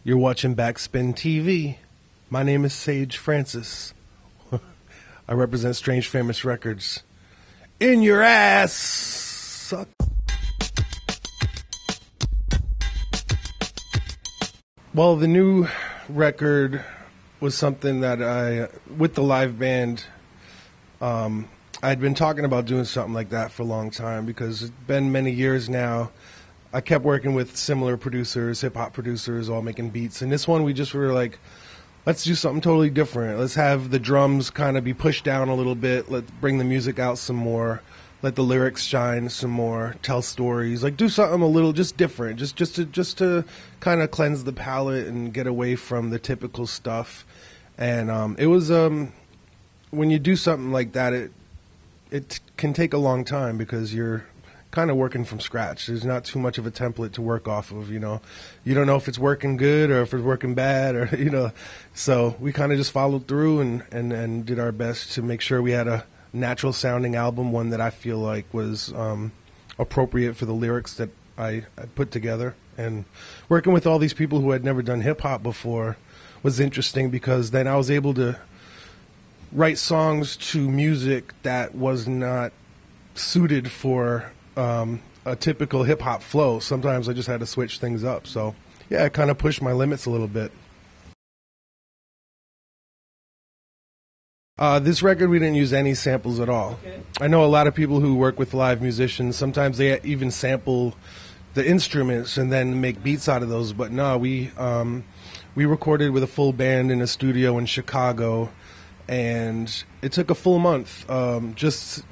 You're watching Backspin-TV. My name is Sage Francis. I represent Strange Famous Records. In your ass! Suck. Well, the new record was something that with the live band, I'd been talking about doing something like that for a long time because it's been many years now. I kept working with similar producers, hip-hop producers, all making beats. And this one, we just were like, let's do something totally different. Let's have the drums kind of be pushed down a little bit. Let's bring the music out some more. Let the lyrics shine some more. Tell stories. Like, do something a little just different. Just to kind of cleanse the palate and get away from the typical stuff. And it was, when you do something like that, it can take a long time because you're kind of working from scratch. There's not too much of a template to work off of, you know. You don't know if it's working good or if it's working bad or, you know. So we kind of just followed through and did our best to make sure we had a natural sounding album, one that I feel like was appropriate for the lyrics that I put together. And working with all these people who had never done hip hop before was interesting because then I was able to write songs to music that was not suited for a typical hip-hop flow. Sometimes I just had to switch things up. So, yeah, I kind of pushed my limits a little bit. This record, we didn't use any samples at all. Okay. I know a lot of people who work with live musicians, sometimes they even sample the instruments and then make beats out of those. But no, we recorded with a full band in a studio in Chicago. And it took a full month just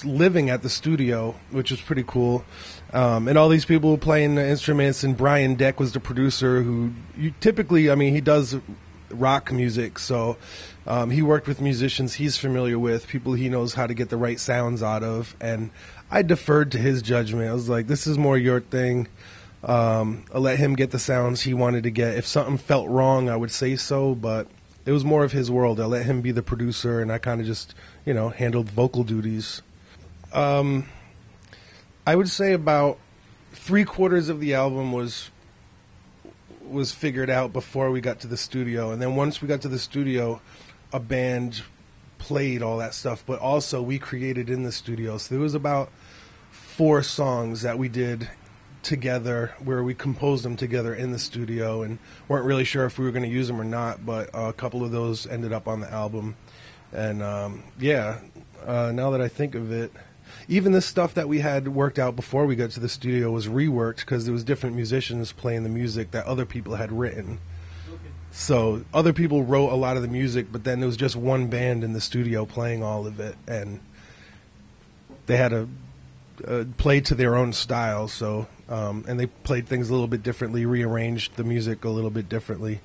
living at the studio, which was pretty cool. And all these people playing the instruments, and Brian Deck was the producer who typically, I mean, he does rock music. So he worked with musicians he's familiar with, people he knows how to get the right sounds out of. And I deferred to his judgment. I was like, this is more your thing. I'll let him get the sounds he wanted to get. If something felt wrong, I would say so, but it was more of his world. I let him be the producer, and I kind of just, you know, handled vocal duties. I would say about 3/4 of the album was figured out before we got to the studio. And then once we got to the studio, a band played all that stuff, but also we created in the studio. So there was about 4 songs that we did together where we composed them together in the studio and weren't really sure if we were going to use them or not, but a couple of those ended up on the album. And now that I think of it, even the stuff that we had worked out before we got to the studio was reworked because there was different musicians playing the music that other people had written. Okay. So other people wrote a lot of the music, but then there was just one band in the studio playing all of it, and they had to play to their own style. So and they played things a little bit differently, rearranged the music a little bit differently,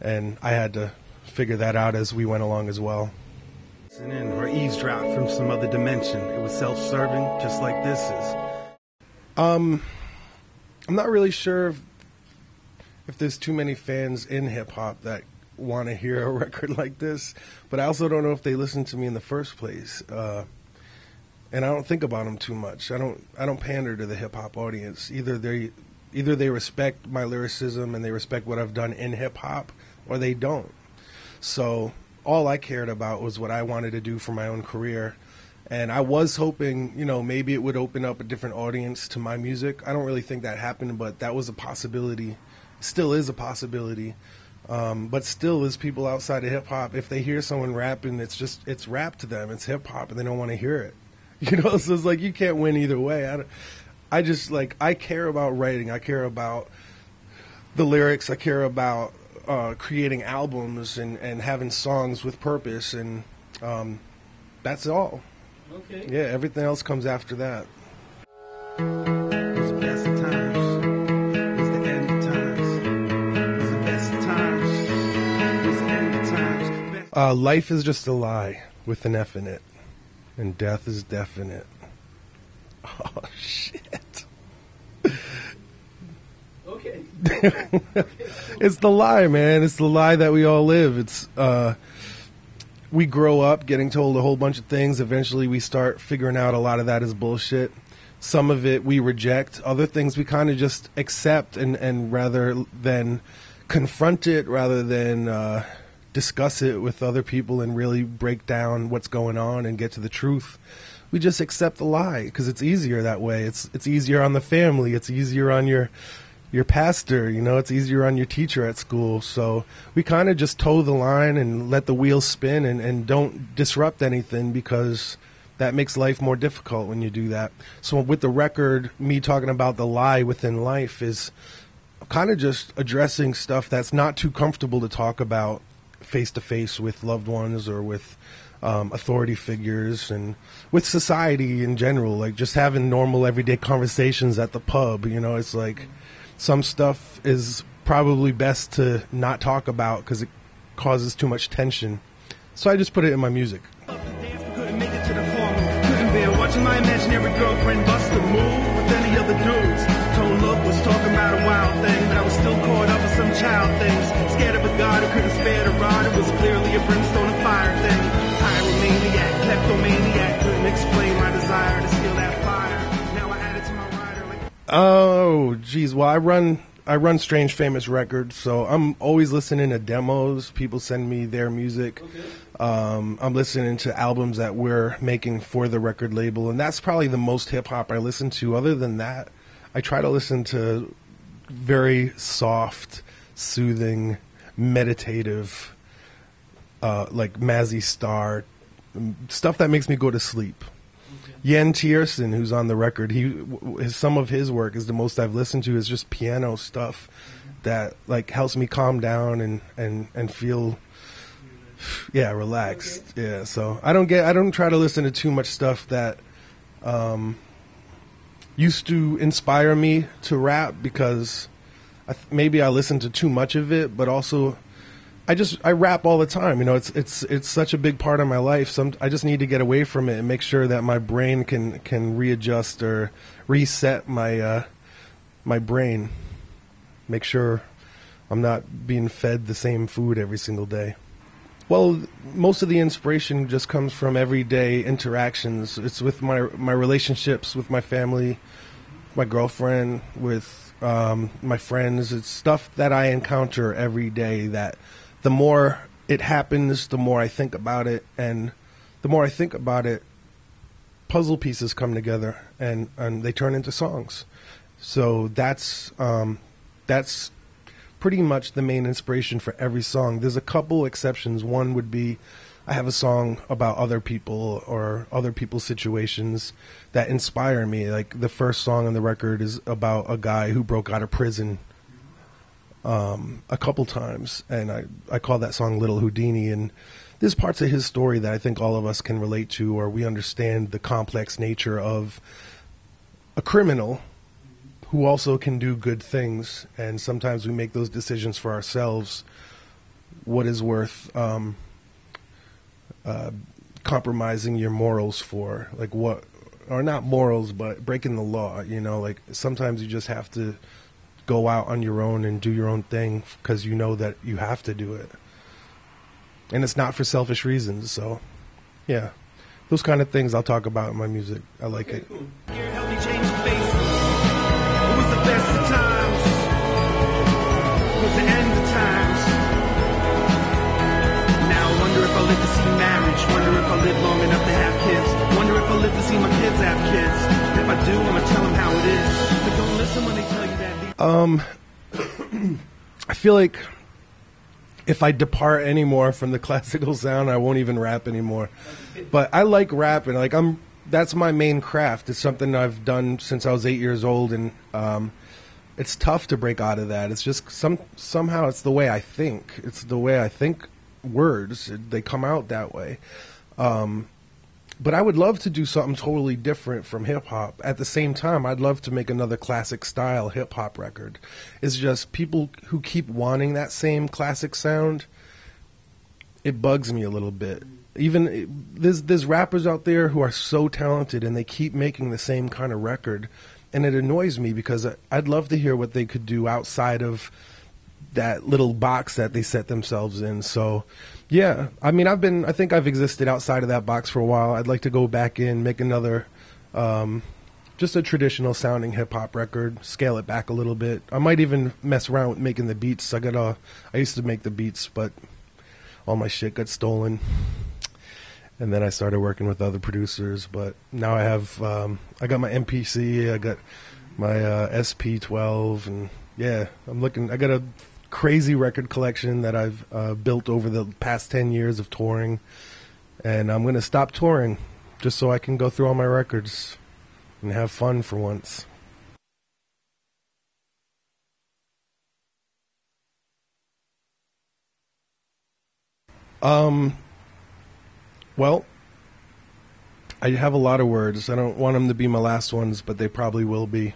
and I had to figure that out as we went along as well. And in or eavesdrop from some other dimension. It was self-serving, just like this is. I'm not really sure if there's too many fans in hip-hop that want to hear a record like this, but I also don't know if they listened to me in the first place. And I don't think about them too much. I don't pander to the hip hop audience. Either they respect my lyricism and they respect what I've done in hip hop, or they don't. So all I cared about was what I wanted to do for my own career. And I was hoping, you know, maybe it would open up a different audience to my music. I don't really think that happened, but that was a possibility. Still is a possibility. But still, there's people outside of hip hop, if they hear someone rapping, it's rap to them. It's hip hop and they don't want to hear it. You know, so it's like you can't win either way. I care about writing. I care about the lyrics. I care about creating albums and having songs with purpose. And that's all. Okay. Yeah, everything else comes after that. It's the best of times. It's the end of times. It's the best of times. It's the end of times. Life is just a lie with an F in it. And death is definite. Oh, shit. Okay. It's the lie, man. It's the lie that we all live. It's we grow up getting told a whole bunch of things. Eventually we start figuring out a lot of that is bullshit. Some of it we reject. Other things we kind of just accept and rather than confront it rather than discuss it with other people and really break down what's going on and get to the truth. We just accept the lie because it's easier that way. It's easier on the family. It's easier on your pastor, you know, it's easier on your teacher at school. So we kind of just toe the line and let the wheels spin and don't disrupt anything, because that makes life more difficult when you do that. So with the record, me talking about the lie within life is kind of just addressing stuff that's not too comfortable to talk about face to face with loved ones or with authority figures and with society in general, like just having normal everyday conversations at the pub. You know, it's like some stuff is probably best to not talk about because it causes too much tension. So I just put it in my music. Couldn't make it to the farm. Couldn't bear watching my imaginary girlfriend bust a move with any other dudes. Tone Look was talking about a wild thing, but I was still caught up with some child things. Scared of a god who couldn't spare the rod. It was clearly a brimstone and fire thing. Pyromaniac, kleptomaniac, couldn't explain my desire to steal that fire. Now I add it to my rider like... Oh, geez. Well, I run Strange Famous Records, so I'm always listening to demos. People send me their music. Okay. I'm listening to albums that we're making for the record label, and that's probably the most hip-hop I listen to. Other than that, I try to listen to very soft, soothing, meditative, like Mazzy Star, stuff that makes me go to sleep. Yen Tiersen, who's on the record, some of his work is the most I've listened to. Is just piano stuff that like helps me calm down and feel, relaxed. Okay. Yeah, so I don't try to listen to too much stuff that used to inspire me to rap, because maybe I listened to too much of it, but also I rap all the time. You know, it's such a big part of my life. I just need to get away from it and make sure that my brain can readjust or reset my my brain. Make sure I'm not being fed the same food every single day. Well, most of the inspiration just comes from everyday interactions. It's with my relationships with my family, my girlfriend, with my friends. It's stuff that I encounter every day that the more it happens, the more I think about it, and the more I think about it, puzzle pieces come together and they turn into songs. So that's pretty much the main inspiration for every song. There's a couple exceptions. One would be I have a song about other people or other people's situations that inspire me. Like the first song on the record is about a guy who broke out of prison a couple times, and I call that song Little Houdini, and there's parts of his story that I think all of us can relate to, or we understand the complex nature of a criminal who also can do good things, and sometimes we make those decisions for ourselves. What is worth compromising your morals for? Like what, or not morals, but breaking the law, you know, like sometimes you just have to go out on your own and do your own thing because you know that you have to do it. And it's not for selfish reasons. So, yeah, those kind of things I'll talk about in my music. I like it. Cool. Help me change the face. It was the best of times. It was the end of times. Now I wonder if I live to see marriage. Wonder if I live long enough to have kids. Wonder if I live to see my kids have kids. If I do, I'm gonna tell them how it is. But don't listen when they tell you that. I feel like if I depart any more from the classical sound, I won't even rap anymore. But I like rapping. Like that's my main craft. It's something I've done since I was 8 years old, and it's tough to break out of that. It's just somehow it's the way I think. It's the way I think words. They come out that way. But I would love to do something totally different from hip-hop. At the same time, I'd love to make another classic-style hip-hop record. It's just people who keep wanting that same classic sound, it bugs me a little bit. Even there's rappers out there who are so talented and they keep making the same kind of record, and it annoys me because I'd love to hear what they could do outside of that little box that they set themselves in. So, yeah, I mean, I think I've existed outside of that box for a while. I'd like to go back in, make another just a traditional sounding hip hop record. Scale it back a little bit. I might even mess around with making the beats. I used to make the beats, but all my shit got stolen. And then I started working with other producers. But now I have, I got my MPC, I got my SP12, and yeah, I got a crazy record collection that I've built over the past 10 years of touring. And I'm going to stop touring just so I can go through all my records and have fun for once. Well, I have a lot of words. I don't want them to be my last ones, but they probably will be.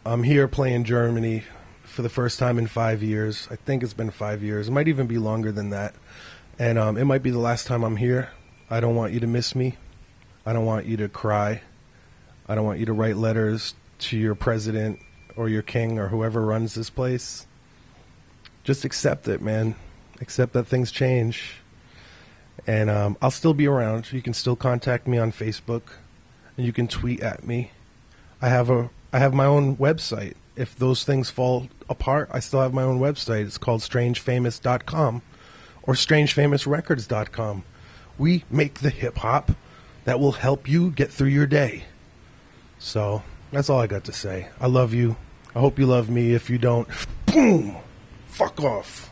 I'm here playing Germany for the first time in 5 years. I think it's been 5 years. It might even be longer than that. And it might be the last time I'm here. I don't want you to miss me. I don't want you to cry. I don't want you to write letters to your president or your king or whoever runs this place. Just accept it, man. Accept that things change. And I'll still be around. You can still contact me on Facebook, and you can tweet at me. I have my own website. If those things fall apart, I still have my own website. It's called strangefamous.com or strangefamousrecords.com. We make the hip hop that will help you get through your day. So that's all I got to say. I love you. I hope you love me. If you don't, boom, fuck off.